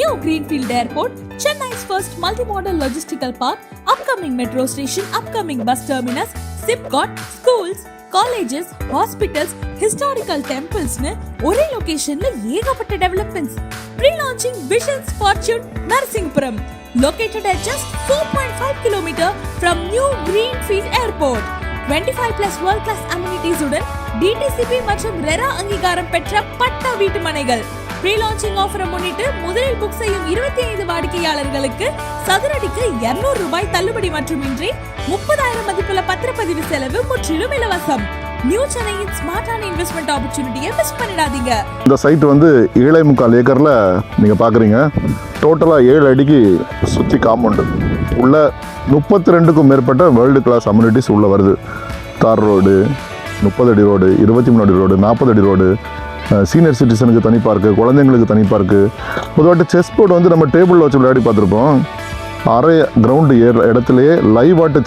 New Greenfield Airport, Chennai's first multimodal logistical park, upcoming metro station, upcoming bus terminus, SIPCOT, schools, colleges, hospitals, historical temples னு ஒரே லொகேஷன்ல ஏகப்பட்ட developments. Pre-launching Visions Fortune, Narsingpuram, located at just 4.5 km from New Greenfield Airport. 25 plus world-class amenities உடன் DTCP மற்றும் RERA அங்கீகாரம் பெற்ற பட்டா வீட்டு மனைகள். Pre-launching ஆஃபரை முன்னிட்டு முதலில் புக் செய்யும் 25 வாடிக்கையாளர்களுக்கு சதுரடிக்கு 200 ரூபாய் தள்ளுபடி மட்டுமின்றி 30,000 மதிப்புள்ள பத்திரப்பதிவு செலவு முற்றிலும் இலவசம். நியூ சென்னையின் ஸ்மார்ட்டான இன்வெஸ்ட்மெண்ட் ஆப்பர்ச்சுனிட்டியை மிஸ் பண்ணிடாதீங்க. இந்த சைட் வந்து 7.25 ஏக்கரில் நீங்கள் பார்க்குறீங்க. டோட்டலாக 7 அடிக்கு சுற்றி காம்பவுண்டு உள்ள 32க்கும் மேற்பட்ட வேர்ல்டு கிளாஸ் அம்யூனிட்டிஸ் உள்ளே வருது. தார் ரோடு, 30 அடி ரோடு, 23 அடி ரோடு, 40 அடி ரோடு, சீனியர் சிட்டிசனுக்கு தனி பார்க்கு, குழந்தைங்களுக்கு தனி பார்க்கு. பொதுவாக செஸ் போர்டு வந்து நம்ம டேபிளில் வச்சு விளையாடி பார்த்துருப்போம். அரை கிரவுண்டு இடத்துலையே லைவ் ஆட்டு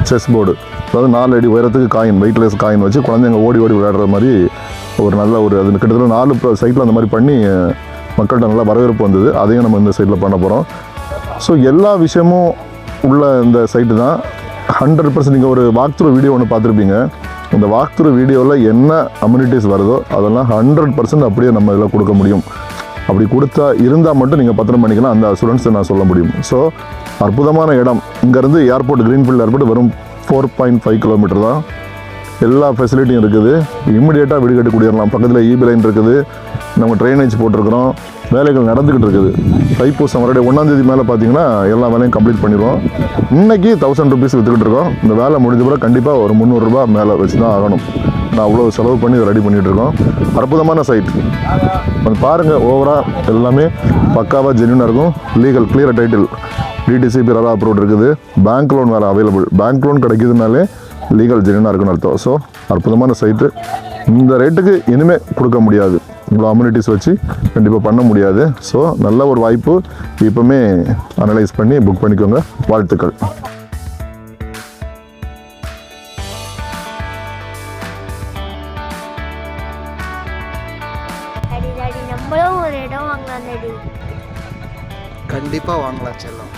செஸ் போர்டு, அதாவது 4 அடி உயரத்துக்கு காயின், வெயிட்லெஸ் காயின் வச்சு குழந்தைங்க ஓடி விளையாடுற மாதிரி ஒரு நல்ல ஒரு அது கிட்டத்தட்ட 4 சைட்டில் அந்த மாதிரி பண்ணி மக்கள்கிட்ட நல்லா வரவேற்பு வந்தது. அதையும் நம்ம இந்த சைட்டில் பண்ண போகிறோம். ஸோ எல்லா விஷயமும் உள்ள இந்த சைட்டு தான். 100% நீங்கள் ஒரு வாக் த்ரூ வீடியோ ஒன்று பார்த்துருப்பீங்க. இந்த வாக் த்ரூ வீடியோவில் என்ன அம்யூனிட்டிஸ் வருதோ அதெல்லாம் 100% அப்படியே நம்ம இதில் கொடுக்க முடியும். அப்படி இருந்தால் மட்டும் நீங்கள் பத்திரம் பண்ணிக்கலாம். அந்த அசூரன்ஸை நான் சொல்ல முடியும். ஸோ அற்புதமான இடம். இங்கேருந்து ஏர்போர்ட், கிரீன்ஃபீல்டு ஏர்போர்ட் வெறும் 4.5 கிலோமீட்டர் தான். எல்லா ஃபெசிலிட்டியும் இருக்குது. இம்மிடியேட்டாக வீடு கட்டி குடியிடலாம். பக்கத்தில் ஈபி லைன் இருக்குது. நம்ம ட்ரைனேஜ் போட்டிருக்கிறோம். வேலைகள் நடந்துக்கிட்டு இருக்குது. தைப்பூசம் வரடைய 1ஆம் தேதி மேலே பார்த்தீங்கன்னா எல்லா வேலையும் கம்ப்ளீட் பண்ணிடுவோம். இன்றைக்கி 1000 ருபீஸ் விற்றுக்கிட்டு இருக்கோம். இந்த வேலை முடிஞ்ச பிறகு கண்டிப்பாக ஒரு 300 ரூபா மேலே வச்சு தான் ஆகணும். நான் அவ்வளோ செலவு பண்ணி ரெடி பண்ணிகிட்டு இருக்கோம். அற்புதமான சைட் கொஞ்சம் பாருங்கள். ஓவராக எல்லாமே பக்காவாக ஜென்யூனாக இருக்கும். Legal clear title, DTCP RERA approved இருக்குது. பேங்க் லோன் வேறு அவைலபிள். பேங்க் லோன் கிடைக்குதுனாலே லீகல் ஜென்யூனாக இருக்குன்னு அர்த்தம். ஸோ அற்புதமான சைட்டு. இந்த ரேட்டுக்கு இனிமேல் கொடுக்க முடியாது. இவ்வளோ அம்யூனிட்டிஸ் வச்சு கண்டிப்பாக பண்ண முடியாது. ஸோ நல்ல ஒரு வாய்ப்பு. இப்போவுமே அனலைஸ் பண்ணி புக் பண்ணிக்கோங்க. வாழ்த்துக்கள். நம்மளும் ஒரு இடம் வாங்கலாம். கண்டிப்பாக வாங்கலாம் செல்லம்.